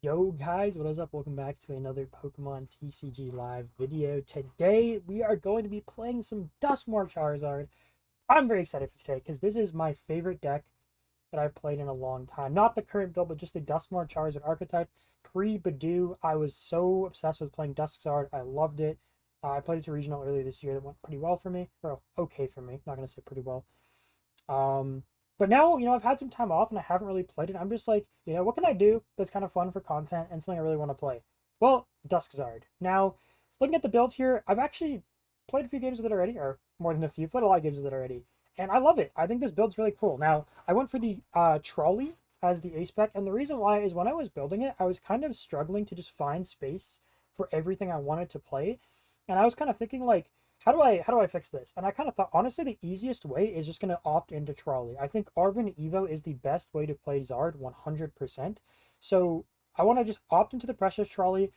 Yo guys, what is up? Welcome back to another Pokemon TCG Live video. Today we are going to be playing some Duskmore Charizard. I'm very excited for today because this is my favorite deck that I've played in a long time. Not the current build, but just the Duskmore Charizard archetype. Pre-Badoo, I was so obsessed with playing Duskzard. I loved it. I played it to regional earlier this year. That went pretty well for me. Or okay for me. Not going to say pretty well. Um, but now, I've had some time off and I haven't really played it. I'm just like, what can I do that's kind of fun for content and something I really want to play? Well, Duskzard. Now, looking at the build here, I've actually played a few games with it already, or more than a few, played a lot of games with it already. And I love it. I think this build's really cool. Now, I went for the trolley as the A spec, and the reason why is when I was building it, I was kind of struggling to just find space for everything I wanted to play. And I was kind of thinking like, how do I fix this? And I kind of thought honestly the easiest way is just gonna opt into trolley. I think Arven Evo is the best way to play Zard 100%. So I want to just opt into the Precious Trolley,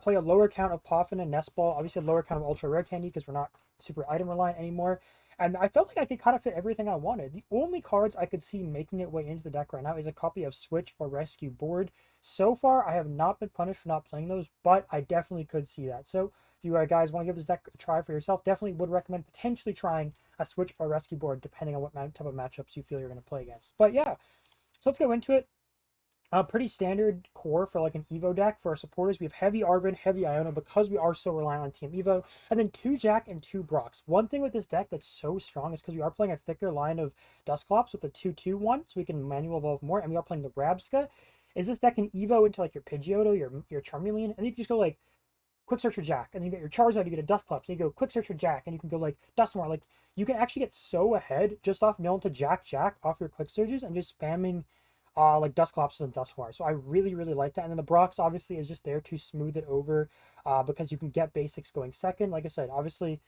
play a lower count of Poffin and Nestball, obviously a lower count of Ultra Rare Candy because we're not super item reliant anymore. And I felt like I could kind of fit everything I wanted. The only cards I could see making it way into the deck right now is a copy of Switch or Rescue Board. So far, I have not been punished for not playing those, but I definitely could see that. So if you guys want to give this deck a try for yourself, definitely would recommend potentially trying a Switch or Rescue Board, depending on what type of matchups you feel you're going to play against. But yeah, so let's go into it. Pretty standard core for like an Evo deck. For our supporters, we have heavy Arven, heavy Iona because we are so reliant on Team Evo, and then 2 Jack and 2 Brox. One thing with this deck that's so strong is because we are playing a thicker line of Dusclops with the 2/2/1, so we can manual evolve more, and we are playing the Rabska. Is this deck can Evo into like your Pidgeotto, your Charmeleon, and you can just go like quick search for Jack, and you get your Charizard, you get a Dusclops, and you go quick search for Jack, and you can go like Duskmore. Like you can actually get so ahead just off milling to Jack off your quick surges and just spamming like Dusclops and Duskmore. So I really, really like that. And then the Brox obviously is just there to smooth it over because you can get basics going second. Like I said, obviously,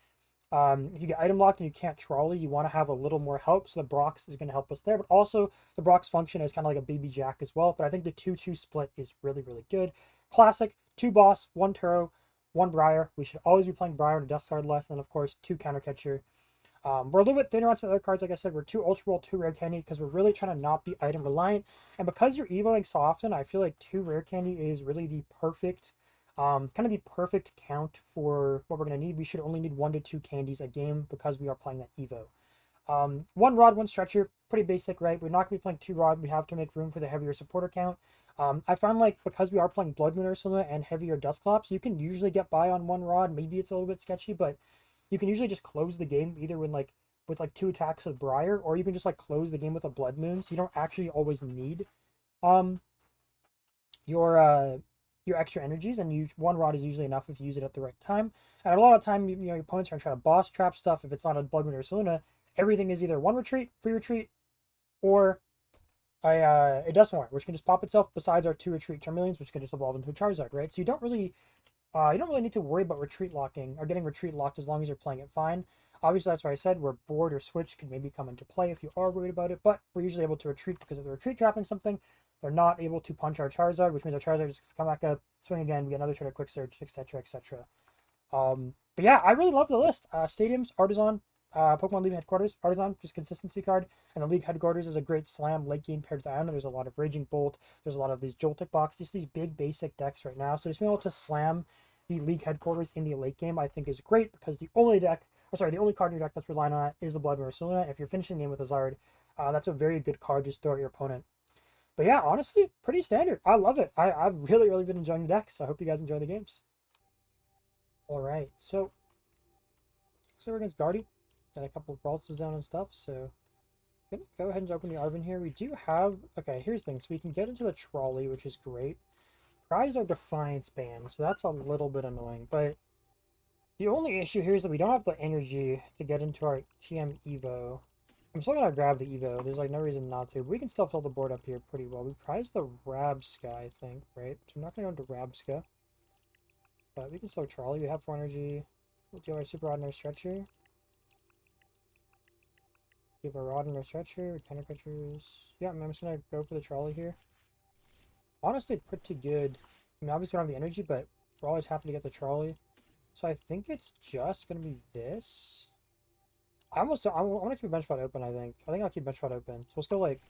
if you get item locked and you can't trolley, you want to have a little more help. So the Brox is going to help us there. But also, the Brox function is kind of like a baby Jack as well. But I think the 2/2 split is really, really good. Classic, 2 Boss, 1 Turo, 1 Briar. We should always be playing Briar to Duskguard less. And then, of course, 2 Counter Catcher. We're a little bit thinner on some other cards, like I said. We're 2 Ultra Ball, 2 Rare Candy, because we're really trying to not be item reliant. And because you're evoing so often, I feel like 2 Rare Candy is really the perfect, kind of the perfect count for what we're going to need. We should only need 1 to 2 candies a game because we are playing that Evo. 1 Rod, 1 Stretcher, pretty basic, right? We're not going to be playing 2 Rod. We have to make room for the heavier supporter count. I found like because we are playing Blood Moon Ursula and heavier Dusclops, you can usually get by on 1 Rod. Maybe it's a little bit sketchy, but you can usually just close the game either when like with like 2 attacks with Briar, or you can just like close the game with a Blood Moon. So you don't actually always need um your uh your extra energies, and 1 Rod is usually enough if you use it at the right time. And a lot of time, your opponents are gonna try to boss trap stuff. If it's not a Blood Moon or Selena, everything is either 1 retreat, free retreat, or a Duskmore, which can just pop itself besides our 2 retreat Charmeleons, which can just evolve into a Charizard, right? So you don't really need to worry about retreat locking or getting retreat locked as long as you're playing it fine. Obviously, that's why I said where board or switch could maybe come into play if you are worried about it, but we're usually able to retreat because if they're retreat trapping something, they're not able to punch our Charizard, which means our Charizard just come back up, swing again, we get another turn of quick search, etc., etc. But yeah, I really love the list. Stadiums, Artisan, Pokemon League Headquarters, Artisan, just consistency card, and the League Headquarters is a great slam late game paired with Iona. There's a lot of Raging Bolt, there's a lot of these Joltik box, these big basic decks right now. So just being able to slam the League Headquarters in the late game, I think is great because the only card in your deck that's relying on it is the Blood Moon Ursula. If you're finishing the game with a Zard, that's a very good card just throw at your opponent. But yeah, honestly, pretty standard. I love it. I've really, really been enjoying the decks. So I hope you guys enjoy the games. All right, so we're against Guardy. Got a couple of Brawlsters down and stuff, so I'm gonna go ahead and open the Arven here. We do have, okay, here's the thing. So we can get into the trolley, which is great. Prize our Defiance Band, so that's a little bit annoying, but the only issue here is that we don't have the energy to get into our TM Evo. I'm still gonna grab the Evo. There's like no reason not to. But we can still fill the board up here pretty well. We prize the Rabska, I think, right? So I'm not gonna go into Rabska. But we can still trolley. We have 4 energy. We'll do our Super Rod and our Stretcher. We have a Rod and our Stretcher. Counter Catchers. Yeah, I'm just gonna go for the trolley here. Honestly, pretty good. I mean, obviously we don't have the energy, but we're always happy to get the trolley. So I think it's just gonna be this. I want to keep bench spot open, I think. I think I'll keep bench spot open. So let's go like,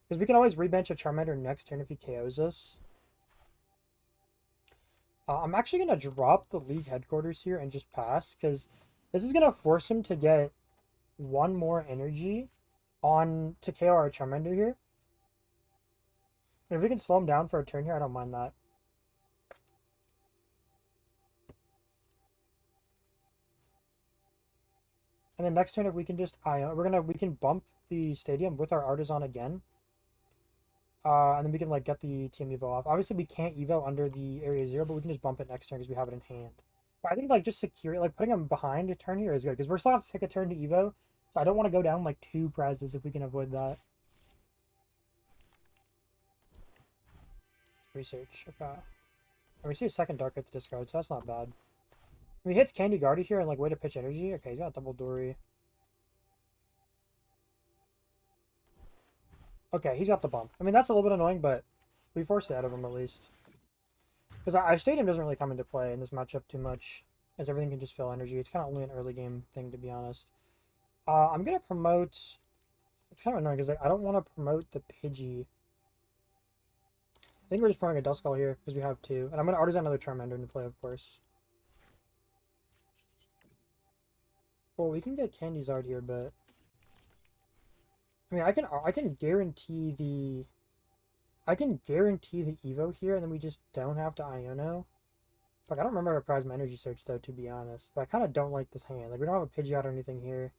because we can always rebench a Charmander next turn if he KOs us. I'm actually going to drop the league headquarters here and just pass, because this is going to force him to get one more energy on to KO our Charmander here. And if we can slow him down for a turn here, I don't mind that. And then next turn, if we can just we can bump the stadium with our Artisan again. And then we can like get the team Evo off. Obviously, we can't Evo under the area 0, but we can just bump it next turn because we have it in hand. But I think like just secure, like putting them behind a turn here is good because we're still have to take a turn to Evo. So I don't want to go down like 2 prizes if we can avoid that. Research. Okay. And we see a second Dark at the discard, so that's not bad. And he hits Candy Guarded here and like way to pitch energy. Okay, he's got double Dory. Okay, he's got the bump. I mean, that's a little bit annoying, but we forced it out of him at least. Because our stadium doesn't really come into play in this matchup too much, as everything can just fill energy. It's kind of only an early game thing, to be honest. I'm going to promote... It's kind of annoying because I don't want to promote the Pidgey. I think we're just promoting a Duskull here because we have 2. And I'm going to Artisan another Charmander into play, of course. Well, we can get Candy Zard here, but... I mean, I can guarantee the... I can guarantee the Evo here, and then we just don't have to Iono. Like, I don't remember if I prized my energy search, though, to be honest. But I kind of don't like this hand. Like, we don't have a Pidgeot or anything here.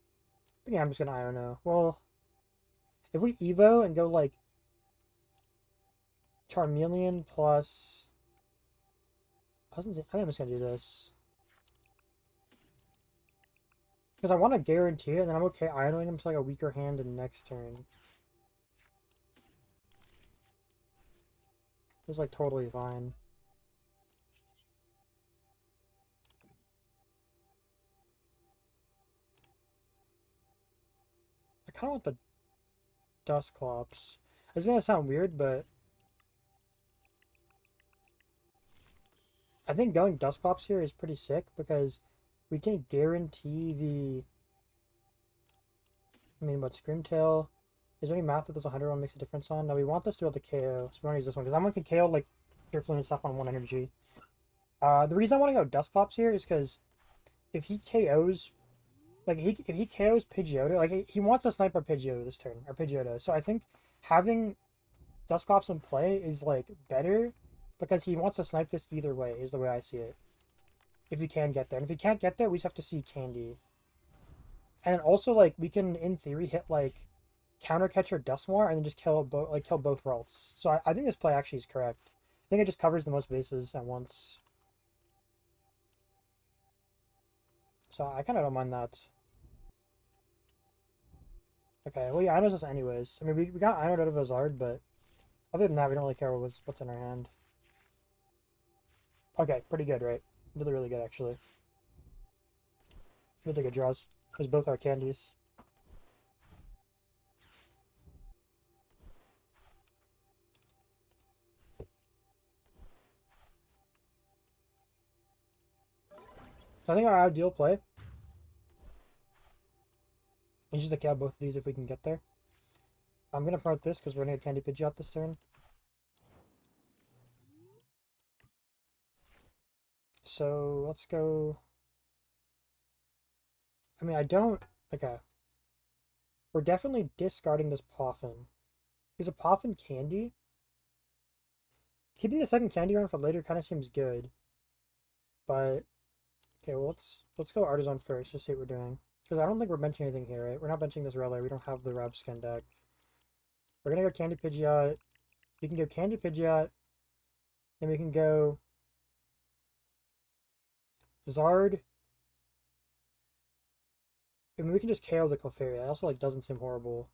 But yeah, I'm just going to Iono. Well, if we Evo and go, like, Charmeleon plus... I think I'm just going to do this. Because I want to guarantee it, and then I'm okay Ionoing him to, like, a weaker hand in next turn. It's, like, totally fine. I kind of want the Dusclops. It's going to sound weird, but... I think going Dusclops here is pretty sick, because we can guarantee the... I mean, what, Screamtail? Is there any math that this 101 makes a difference on? No, we want this to be able to KO, so we want to use this one, because that one can KO, like, Pureflume and stuff on 1 energy. The reason I want to go Dusclops here is because if he KOs... Like, if he KOs Pidgeotto, like, he wants to snipe our Pidgeotto this turn, our Pidgeotto. So I think having Dusclops in play is, like, better, because he wants to snipe this either way, is the way I see it. If he can get there. And if he can't get there, we just have to see Candy. And also, like, we can, in theory, hit, like, Counter Catcher Dusknoir and then just kill both Ralts. So I think this play actually is correct. I think it just covers the most bases at once. So I kind of don't mind that. Okay, well, yeah, I know this anyways. I mean, we got Inoed out of a Zard, but other than that, we don't really care what's in our hand. Okay, pretty good, right? Really, really good, actually. Really good draws. Because both are candies. So I think our ideal play is just to kill both of these if we can get there. I'm going to promote this because we're going to get Candy Pidgeot this turn. So let's go... I mean, I don't... Okay. We're definitely discarding this Poffin. Is a Poffin candy? Keeping the second candy around for later kind of seems good. But... Okay, well, let's go Artisan first, just see what we're doing. Because I don't think we're benching anything here, right? We're not benching this Rally. We don't have the Rabskin deck. We're going to go Candy Pidgeot. We can go Candy Pidgeot. Then we can go Zard. I mean, we can just KO the Clefairy. That also, like, doesn't seem horrible.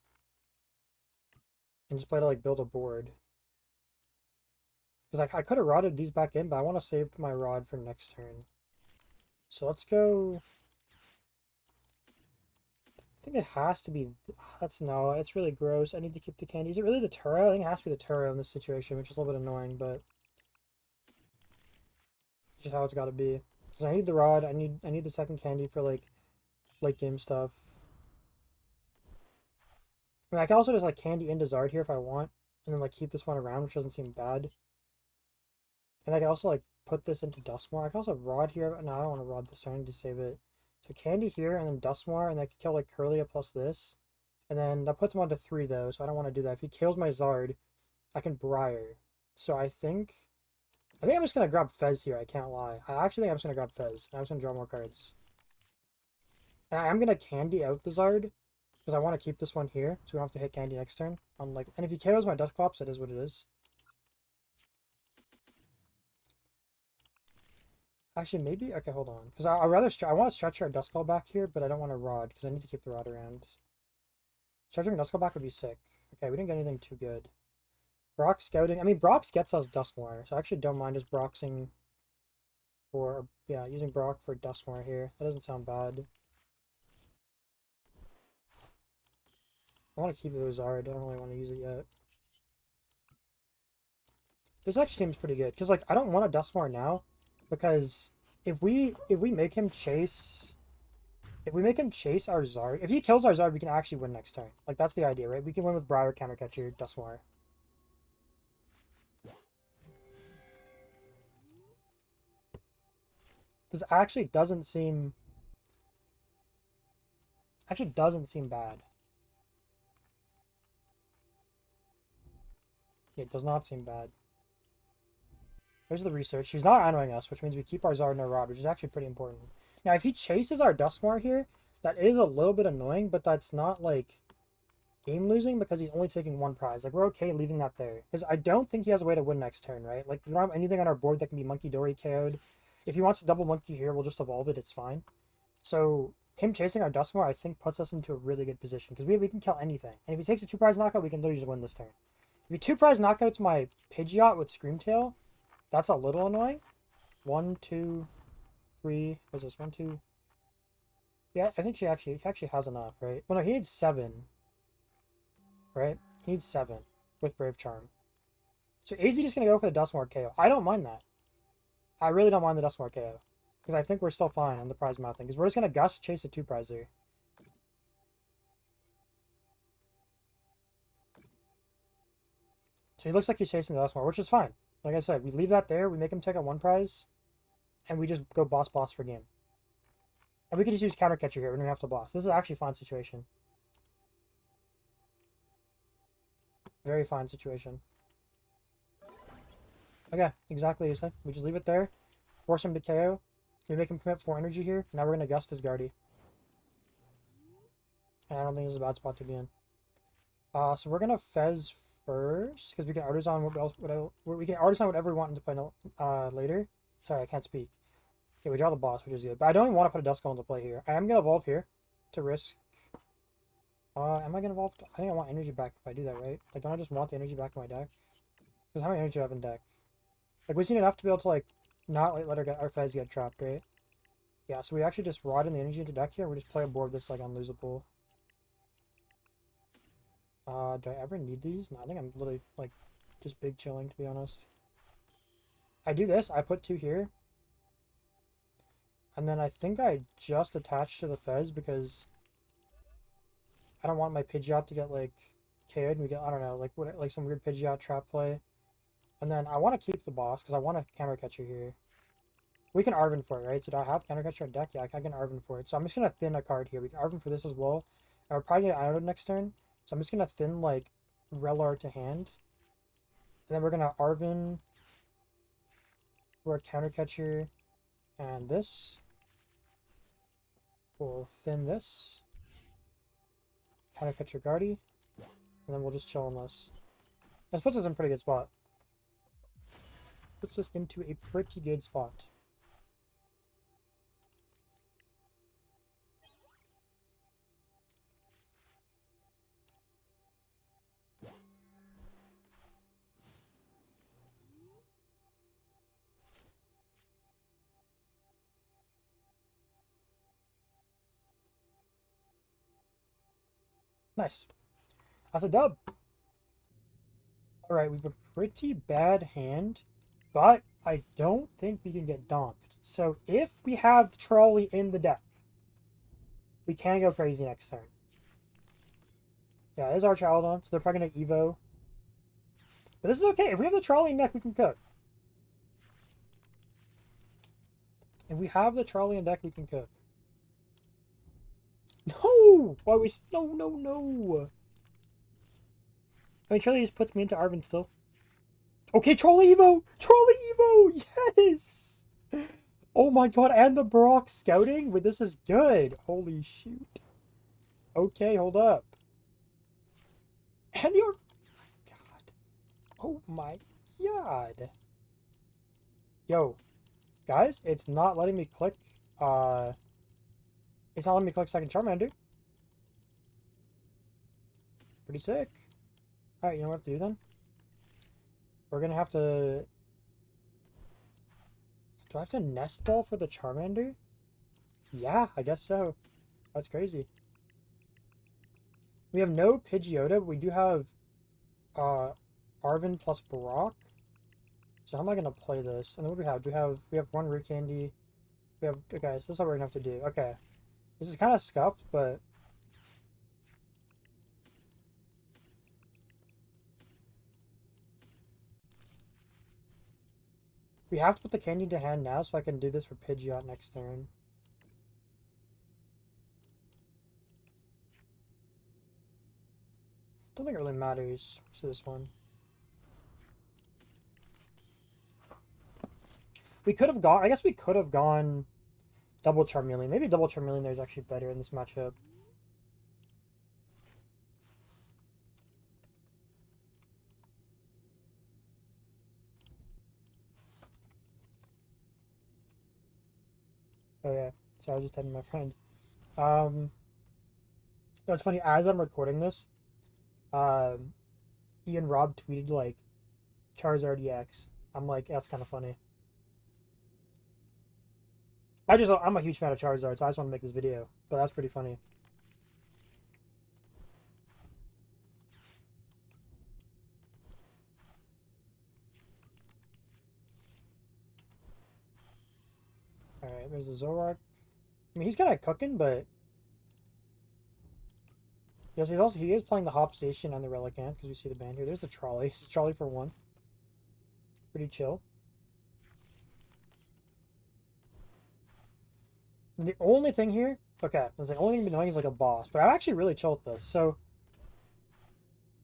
And just play to, like, build a board. Because I could have rodded these back in, but I want to save my rod for next turn. So let's go... I think it has to be... No, it's really gross. I need to keep the candy. Is it really the Turo? I think it has to be the Turo in this situation, which is a little bit annoying, but... It's just how it's got to be. Because I need the rod. I need the second candy for, like, late game stuff. I mean, I can also just, like, candy into Zard here if I want. And then, like, keep this one around, which doesn't seem bad. And I can also like put this into Duskmore. I can also Rod here. No, I don't want to Rod this turn to save it. So Candy here and then Duskmore, and I can kill like Curlia plus this. And then that puts him on to 3 though, so I don't want to do that. If he kills my Zard, I can Briar. So I think I'm just gonna grab Fez here, I can't lie. I actually think I'm just gonna grab Fez. I'm just gonna draw more cards. And I'm gonna Candy out the Zard. Because I want to keep this one here, so we don't have to hit Candy next turn. And if he KOs my Dusclops, it is what it is. Actually, maybe... Okay, hold on. Because I want to stretch our Duskull back here, but I don't want to Rod, because I need to keep the Rod around. Stretching Duskull back would be sick. Okay, we didn't get anything too good. Brock Scouting... I mean, Brox gets us Duskmore, so I actually don't mind just Broxing for... Yeah, using Brock for Duskmore here. That doesn't sound bad. I want to keep the Zard. I don't really want to use it yet. This actually seems pretty good, because, like, I don't want a Duskmore now, because if we make him chase... If we make him chase our Zard... If he kills our Zard, we can actually win next turn. Like, that's the idea, right? We can win with Briar, Countercatcher, Duskmore. This actually doesn't seem... Actually doesn't seem bad. Yeah, it does not seem bad. There's the research. He's not annoying us, which means we keep our Zard and our Rod, which is actually pretty important. Now, if he chases our Duskmore here, that is a little bit annoying, but that's not, like, game-losing because he's only taking 1 prize. Like, we're okay leaving that there. Because I don't think he has a way to win next turn, right? Like, we don't have anything on our board that can be Monkey Dory KO'd. If he wants to double Monkey here, we'll just evolve it. It's fine. So, him chasing our Duskmore, I think, puts us into a really good position. Because we can kill anything. And if he takes a 2-prize knockout, we can literally just win this turn. If he 2-prize knockouts my Pidgeot with Screamtail, that's a little annoying. 1, 2, 3. What's this? 1, 2. Yeah, I think he actually has enough, right? Well, no, he needs 7. Right? He needs 7 with Brave Charm. So is he just going to go for the Duskmore KO? I don't mind that. I really don't mind the Duskmore KO. Because I think we're still fine on the prize mouth thing. Because we're just going to Gust chase a 2-prizer. So he looks like he's chasing the Duskmore, which is fine. Like I said, we leave that there, we make him take a 1-prize, and we just go boss for game. And we can just use Countercatcher here, we don't have to boss. This is actually a fine situation. Very fine situation. Okay, exactly as you said. We just leave it there, force him to KO. We make him commit 4 energy here. Now we're going to Gust his Guardy. And I don't think this is a bad spot to be in. So we're going to Fez first, because we can Artisan we can Artisan whatever we want into play later. Sorry, I can't speak. Okay, we draw the boss, which is good. But I don't even want to put a Duskull into play here. I am going to evolve here to risk. Am I going to evolve? I think I want energy back if I do that, right? Like, don't I just want the energy back in my deck? Because how many energy do I have in deck? Like, we've seen enough to be able to, like, not let our Fez get trapped, right? Yeah, so we actually just rod in the energy into deck here. We just play a board that's, like, unlosable. Do I ever need these? No, I think I'm literally, like, just big chilling, to be honest. I do this. I put 2 here. And then I think I just attach to the Fez because I don't want my Pidgeot to get, like, KO'd. We get, I don't know, like some weird Pidgeot trap play. And then I want to keep the boss because I want a Countercatcher here. We can Arven for it, right? So do I have Countercatcher on deck? Yeah, I can Arven for it. So I'm just going to thin a card here. We can Arven for this as well. And we're probably going to Iodid next turn. So I'm just going to thin, like, Relar to hand. And then we're going to Arven for a Countercatcher and this. We'll thin this. Countercatcher Guardy. And then we'll just chill on this. This puts us in a pretty good spot. Puts us into a pretty good spot. Nice. That's a dub. Alright, we have a pretty bad hand, but I don't think we can get donked. So if we have the trolley in the deck, we can go crazy next turn. Yeah, there's Archaludon, so they're probably going to Evo. But this is okay. If we have the trolley in deck, we can cook. And we have the Charlie in deck we can cook. No! Why we... No, no, no! I mean, Charlie just puts me into Arvin still. Okay, Charlie Evo! Charlie Evo! Yes! Oh my god, and the Brock scouting? But this is good. Holy shoot. Okay, hold up. And the... God. Oh my god. Yo. Guys, it's not letting me click, it's not letting me click second Charmander. Pretty sick. Alright, you know what to do then? We're gonna have to... Do I have to nest ball for the Charmander? Yeah, I guess so. That's crazy. We have no Pidgeotto, but we do have, Arvin plus Brock. So how am I gonna play this? And what do we have? We have one root candy. We have... Okay, so this is what we're gonna have to do. Okay. This is kind of scuffed, but... We have to put the candy into hand now so I can do this for Pidgeot next turn. Don't think it really matters to this one. We could have gone... I guess we could have gone double Charmeleon. Maybe double Charmeleon there is actually better in this matchup. Oh yeah, so I was just telling my friend. It's funny, as I'm recording this, Ian Rob tweeted like Charizard EX. I'm like, that's kind of funny. I'm a huge fan of Charizard, so I just want to make this video. But that's pretty funny. Alright, there's the Zoroark. I mean, he's kind of cooking, but... Yes, he is playing the Hop Station and the Relicanth, because we see the band here. There's the Trolley. It's Trolley for one. Pretty chill. And the only thing here... Okay, the only thing annoying is like a boss. But I'm actually really chill with this, so...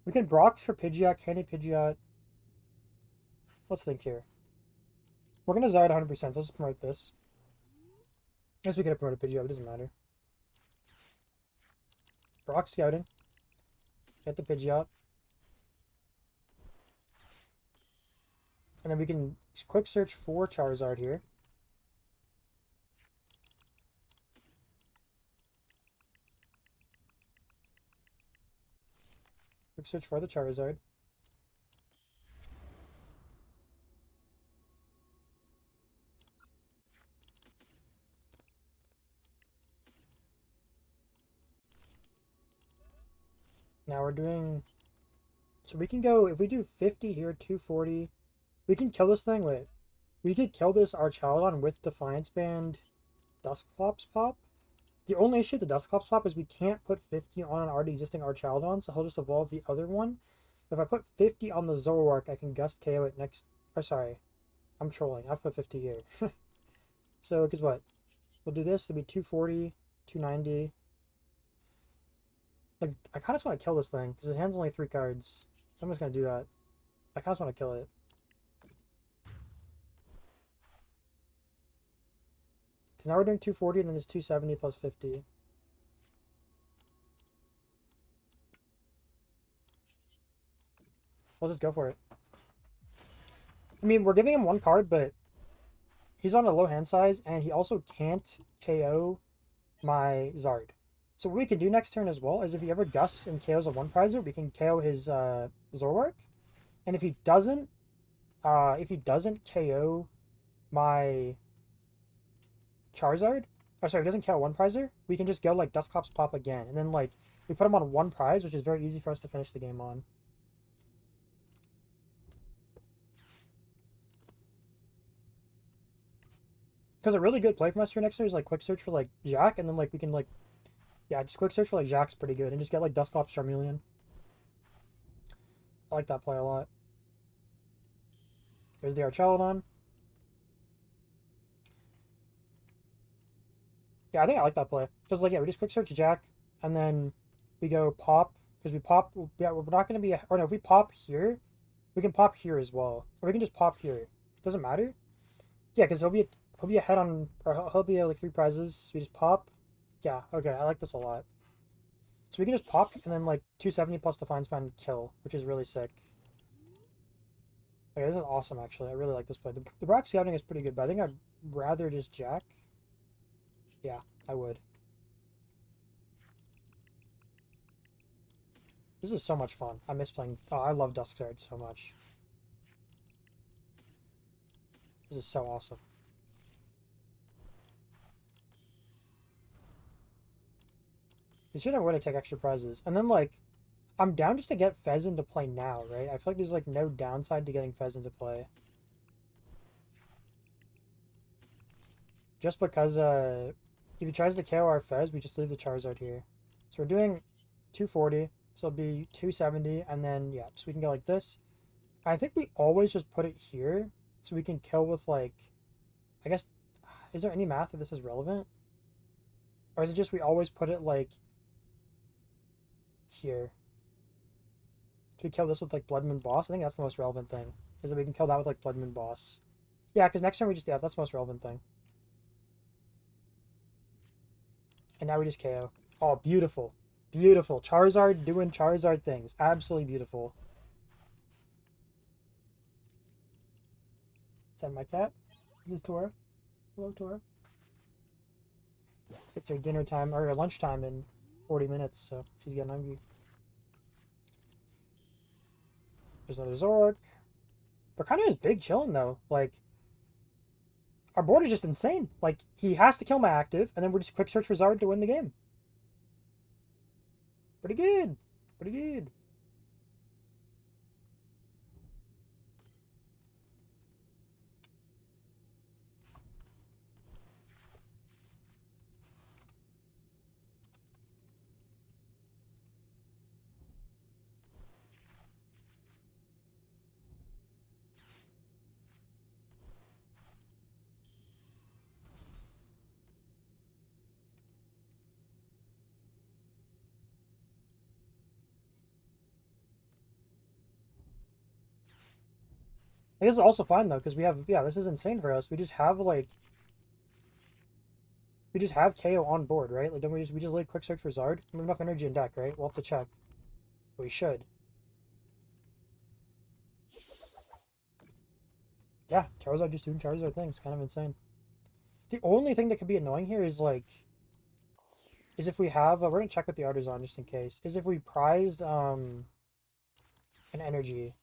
We can Brox for Pidgeot, Candy Pidgeot. Let's think here. We're going to Zard 100%, so let's promote this. I guess we could have promoted Pidgeot, but it doesn't matter. Brock scouting. Get the Pidgeot. And then we can quick search for Charizard here. Quick search for the Charizard. Now we're doing... So we can go... If we do 50 here, 240... We can kill this thing with... We could kill this Archaludon with Defiance Band Dusclops Pop. The only issue with the Dusclops Pop is we can't put 50 on an already existing Archaludon, so he'll just evolve the other one. If I put 50 on the Zoroark, I can Gust KO it next... Or sorry. I'm trolling. I'll put 50 here. So, because what? We'll do this. It'll be 240, 290... Like, I kind of just want to kill this thing, because his hand's only 3 cards. So I'm just going to do that. I kind of just want to kill it. Because now we're doing 240, and then it's 270 plus 50. We'll just go for it. I mean, we're giving him 1 card, but he's on a low hand size, and he also can't KO my Zard. So what we can do next turn as well is if he ever gusts and KOs a 1-prizer, we can KO his Zoroark. And if he doesn't KO my Charizard, or sorry, if he doesn't KO 1-prizer, we can just go like Dusclops Pop again. And then like we put him on 1 prize, which is very easy for us to finish the game on. Because a really good play from us here next turn is like quick search for like Jack, and then like we can like... Yeah, just quick search for like Jack's pretty good, and just get like Dusclops Charmeleon. I like that play a lot. There's the Archaludon. Yeah, I think I like that play. Because, like, yeah, we just quick search Jack, and then we go pop, because we pop, yeah, we're not going to be, or no, if we pop here, we can pop here as well. Or we can just pop here. Doesn't matter. Yeah, because he'll be ahead on, or he'll be like 3 prizes. So we just pop. Yeah, okay, I like this a lot. So we can just pop, and then, like, 270 plus Define Span kill, which is really sick. Okay, this is awesome, actually. I really like this play. The Brock Scouting is pretty good, but I think I'd rather just Jack. Yeah, I would. This is so much fun. I miss playing... Oh, I love Duskguard so much. This is so awesome. You should have way to take extra prizes. And then, like, I'm down just to get Fez into play now, right? I feel like there's, like, no downside to getting Fez into play. Just because, if he tries to KO our Fez, we just leave the Charizard here. So we're doing 240, so it'll be 270, and then, yeah, so we can go like this. I think we always just put it here, so we can kill with, like, I guess, is there any math that this is relevant? Or is it just we always put it, like, here? Do we kill this with, like, Blood Moon Boss? I think that's the most relevant thing, is that we can kill that with, like, Blood Moon Boss. Yeah, because next turn we just, yeah, that's the most relevant thing. And now we just KO. Oh, beautiful. Beautiful. Charizard doing Charizard things. Absolutely beautiful. Send my cat. This is Tora. Hello, Tora. It's her dinner time, or her lunchtime in 40 minutes, so she's getting hungry. There's another Zork. But kind of is big chilling, though. Like, our board is just insane. Like, he has to kill my active, and then we're just quick search for Zard to win the game. Pretty good. Pretty good. I guess it's also fine, though, because we have, yeah, this is insane for us. We just have, like, we just have KO on board, right? Like, don't we just like quick search for Zard? We have enough energy in deck, right? We'll have to check. We should. Yeah, Charizard just doing Charizard things. Kind of insane. The only thing that could be annoying here is, like, is if we have, we're going to check with the Artisan just in case, is if we prized, an energy.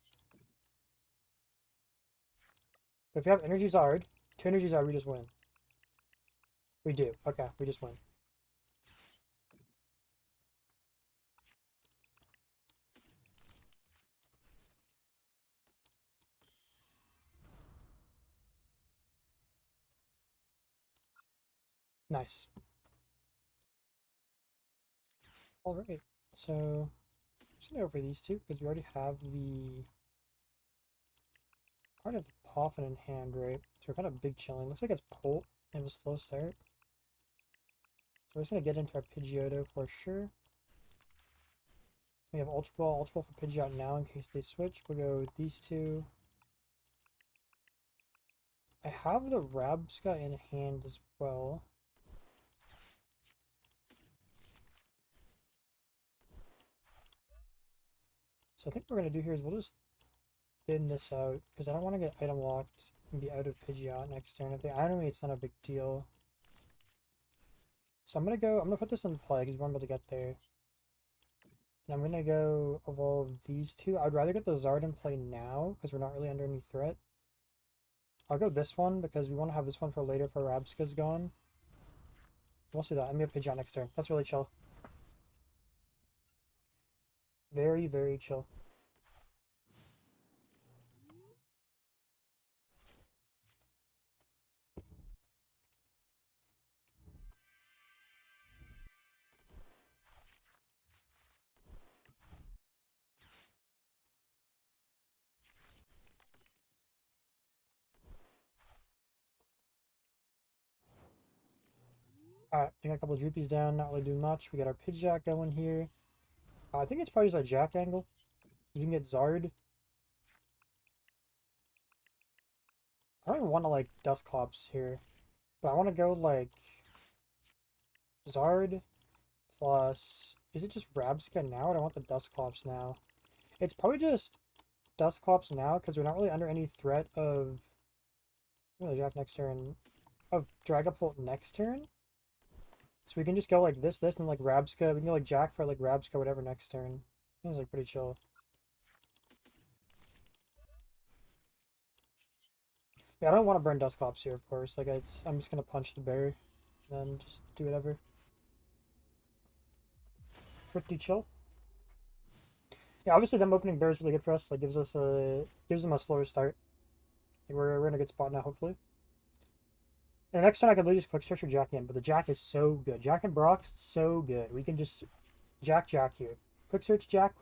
But if we have Energy Zard, 2 Energy Zard, we just win. We do. Okay, we just win. Nice. Alright, so I'm just gonna go for these two because we already have the part of the Poffin in hand, right? So we're kind of big chilling. Looks like it's Polt and a slow start. So we're just gonna get into our Pidgeotto for sure. We have Ultra Ball for Pidgeot now in case they switch. We'll go these two. I have the Rabska in hand as well. So I think what we're going to do here is we'll just thin this out, because I don't want to get item locked and be out of Pidgeot next turn. If they item me, it's not a big deal. So I'm going to put this in play, because we won't be able to get there. And I'm going to go evolve these two. I would rather get the Zard in play now, because we're not really under any threat. I'll go this one, because we want to have this one for later if our Rabska's gone. We'll see that. I'm going to Pidgeot next turn. That's really chill. Very, very chill. Alright, I got a couple of Droopies down, not really doing much. We got our Pidgeot going here. I think it's probably just a Jack angle. You can get Zard. I don't even want to like Dusclops here. But I want to go like Zard plus... Is it just Rabsca now, or do I want the Dusclops now? It's probably just Dusclops now, because we're not really under any threat of... Jack next turn. Of Dragapult next turn? So we can just go like this, and like Rabsca. We can go like Jack for like Rabsca, whatever next turn. It's like pretty chill. Yeah, I don't want to burn Dusclops here, of course. Like I'm just gonna punch the bear, and then just do whatever. Pretty chill. Yeah, obviously them opening bear is really good for us. Like gives them a slower start. Like, we're in a good spot now, hopefully. And the next turn I could literally just quick search for Jack in, but the Jack is so good. Jack and Brock's so good. We can just Jack here. Quick search Jack,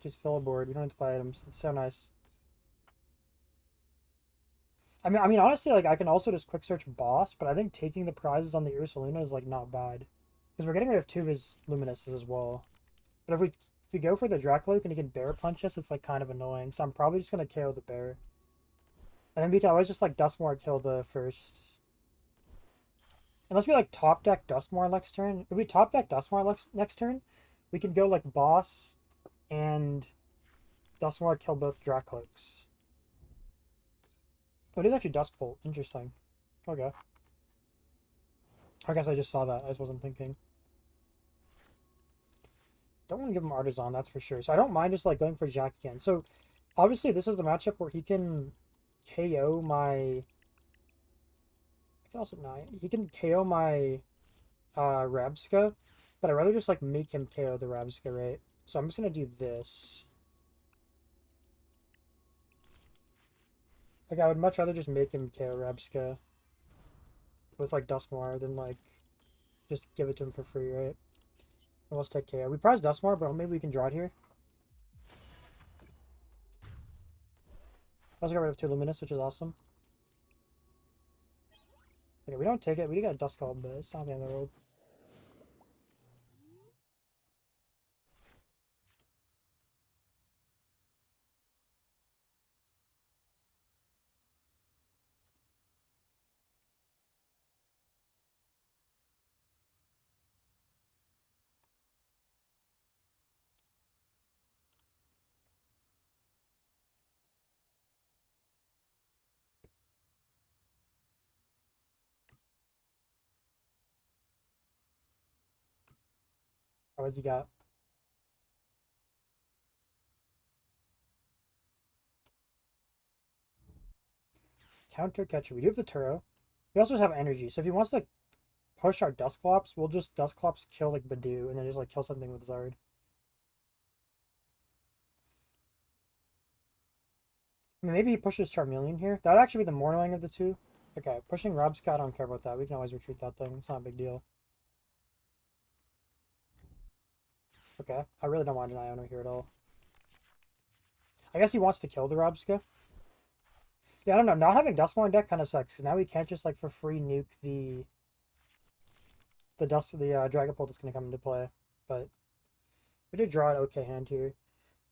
just fill a board. We don't have to play items. It's so nice. I mean, honestly, like I can also just quick search boss, but I think taking the prizes on the Ursaluna is like not bad, because we're getting rid of 2 of his Luminuses as well. But if we go for the Dracloak and he can bear punch us, it's like kind of annoying. So I'm probably just gonna KO the bear, and then we can always just like Duskmore kill the first. Unless we like top deck Duskmore next turn. If we top deck Duskmore next turn, we can go like boss and Duskmore kill both Dracloaks. Oh, it is actually Duskbolt. Interesting. Okay. I guess I just saw that. I just wasn't thinking. Don't want to give him Artisan, that's for sure. So I don't mind just like going for Jack again. So obviously this is the matchup where he can KO my... I can also... No, he can KO my Rabsca, but I'd rather just like make him KO the Rabsca, right? So I'm just going to do this. Like, I would much rather just make him KO Rabsca with, like, Duskmore than, like, just give it to him for free, right? And let's take KO. We prize Duskmore, but maybe we can draw it here. Also got rid of 2 Luminous, which is awesome. Okay, we don't take it. We got a Duskull, but it's not the end of the world. Oh, what's he got? Counter Catcher. We do have the Turo. We also have energy, so if he wants to push our Dusclops, we'll just Dusclops kill, like, Badoo, and then just, like, kill something with Zard. I mean, maybe he pushes Charmeleon here. That would actually be the more annoying of the 2. Okay, pushing Rabsca, I don't care about that. We can always retreat that thing. It's not a big deal. Okay, I really don't want an Iono here at all. I guess he wants to kill the Rabsca. Yeah, I don't know. Not having Duskmore in deck kind of sucks, because now we can't just, like, for free nuke the Dragapult that's going to come into play. But we did draw an okay hand here.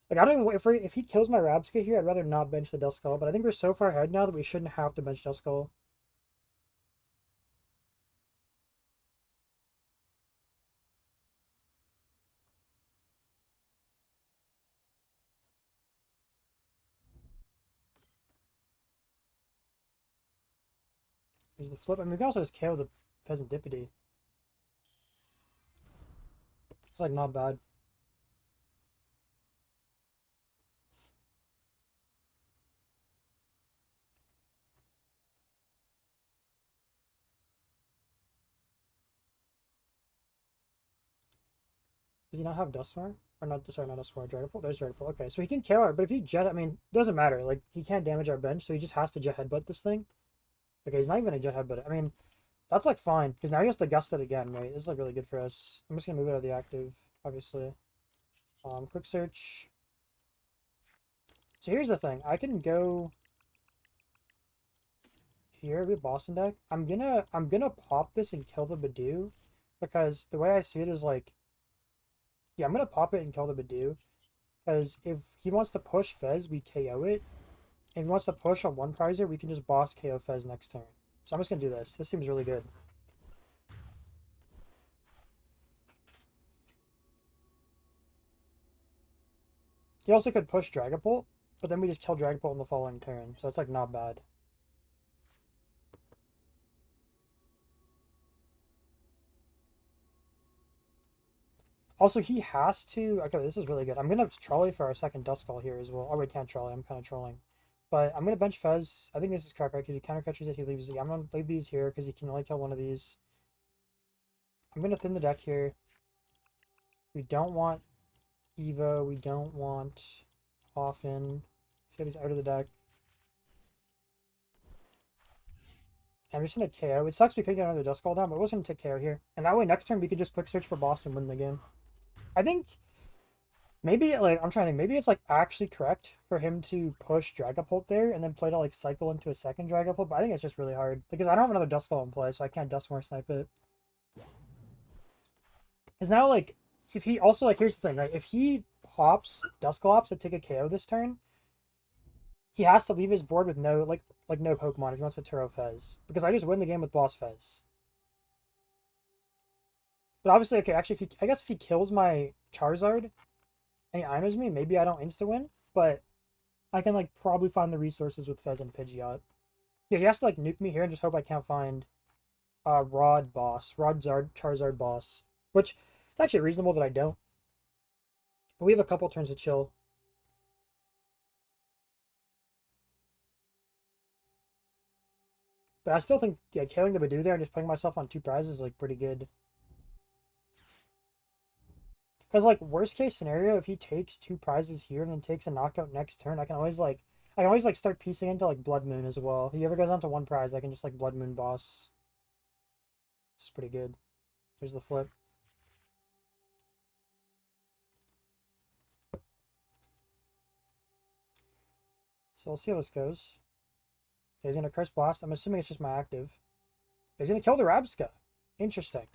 Like, I don't even... If he kills my Rabsca here, I'd rather not bench the Duskull, but I think we're so far ahead now that we shouldn't have to bench Duskull. There's the flip. I mean, we can also just KO the Pheasantipede. It's, like, not bad. Does he not have Duskull? Or not, sorry, not Duskull, Dragapult? There's Dragapult. Okay, so he can KO her, but if he Jet, I mean, it doesn't matter. Like, he can't damage our bench, so he just has to Jet Headbutt this thing. Okay, he's not even a Jet Headbutt. I mean, that's, like, fine, because now he has to Gust it again, right? This is, like, really good for us. I'm just gonna move it out of the active, obviously. Quick search. So here's the thing. I can go here with Boston deck. I'm gonna pop this and kill the Badoo. because the way I see it is like, yeah, I'm gonna pop it and kill the Badoo. Because if he wants to push Fez, we KO it. If he wants to push on one prizer, we can just boss KO Fez next turn. So I'm just gonna do this. This seems really good. He also could push Dragapult, but then we just kill Dragapult in the following turn. So it's like not bad. Also, he has to... Okay, this is really good. I'm going to trolley for our second Duskull here as well. Oh, we can't trolley. I'm kind of trolling. But I'm going to bench Fez. I think this is correct, right? Because he counter catches it, he leaves it. I'm going to leave these here because he can only kill one of these. I'm going to thin the deck here. We don't want Evo. We don't want Often. Get these out of the deck. I'm just going to KO. It sucks we couldn't get another Duskull down, but we're just going to take KO here. And that way next turn we could just quick search for boss and win the game. I think maybe, like, I'm trying to think, maybe it's, like, actually correct for him to push Dragapult there and then play to, like, cycle into a second Dragapult, but I think it's just really hard. Because I don't have another Duskull in play, so I can't Duskmore snipe it. Because now, like, if he also, like, here's the thing, right? If he hops Dusclops to take a KO this turn, he has to leave his board with no, like no Pokemon if he wants to Turo Fez. Because I just win the game with Boss Fez. But obviously, okay, actually, I guess if he kills my Charizard and he Inos me, maybe I don't insta-win, but I can, like, probably find the resources with Fez and Pidgeot. Yeah, he has to, like, nuke me here and just hope I can't find Rod Charizard boss, which it's actually reasonable that I don't. But we have a couple turns to chill. But I still think, yeah, killing the Badoo there and just putting myself on 2 prizes is, like, pretty good. Because, like, worst case scenario, if he takes 2 prizes here and then takes a knockout next turn, I can always, like, start piecing into, like, Blood Moon as well. If he ever goes on to 1 prize, I can just, like, Blood Moon boss. Which is pretty good. There's the flip. So we'll see how this goes. He's going to Curse Blast. I'm assuming it's just my active. He's going to kill the Rabska. Interesting.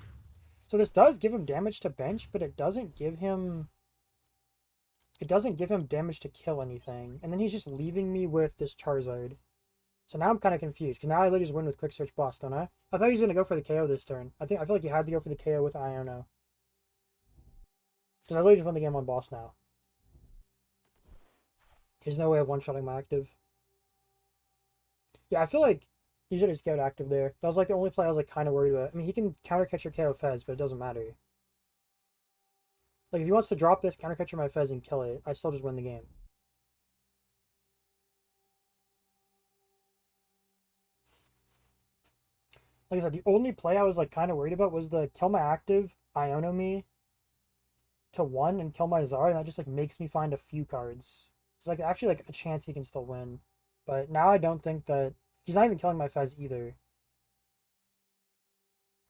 So this does give him damage to bench, but it doesn't give him... It doesn't give him damage to kill anything. And then he's just leaving me with this Charizard. So now I'm kind of confused, because now I literally just win with Quick Search Boss, don't I? I thought he was going to go for the KO this turn. I feel like he had to go for the KO with Iono. Because I literally just won the game on Boss now. There's no way of one-shotting my active. Yeah, I feel like he should have just KO'd active there. That was like the only play I was like kind of worried about. I mean, he can counter-catch your KO Fez, but it doesn't matter. Like, if he wants to drop this, counter-catcher my Fez and kill it, I still just win the game. Like I said, the only play I was like kind of worried about was the kill my active, Iono me to 1 and kill my Zard, and that just like makes me find a few cards. It's like actually like a chance he can still win. But now I don't think that he's not even killing my Fez either.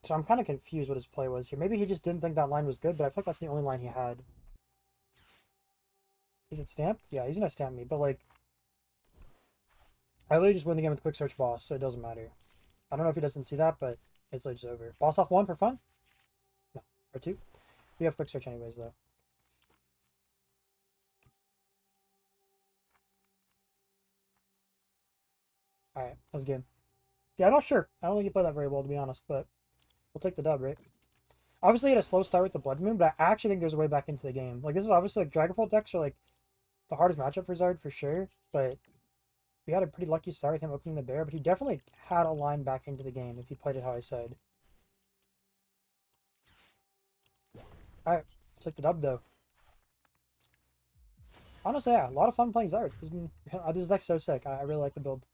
So I'm kind of confused what his play was here. Maybe he just didn't think that line was good, but I feel like that's the only line he had. Is it stamped? Yeah, he's gonna stamp me, but like I literally just win the game with Quick Search Boss, so it doesn't matter. I don't know if he doesn't see that, but it's like just over. Boss off 1 for fun? No. Or 2? We have Quick Search anyways, though. Alright, that's good. Yeah, I'm not sure. I don't think he played that very well, to be honest, but we'll take the dub, right? Obviously, he had a slow start with the Blood Moon, but I actually think there's a way back into the game. Like, this is obviously, like, Dragapult decks are, like, the hardest matchup for Zard, for sure, but we had a pretty lucky start with him opening the bear, but he definitely had a line back into the game if he played it how I said. Alright, I'll take the dub, though. Honestly, yeah, a lot of fun playing Zard. This deck's so sick. I really like the build.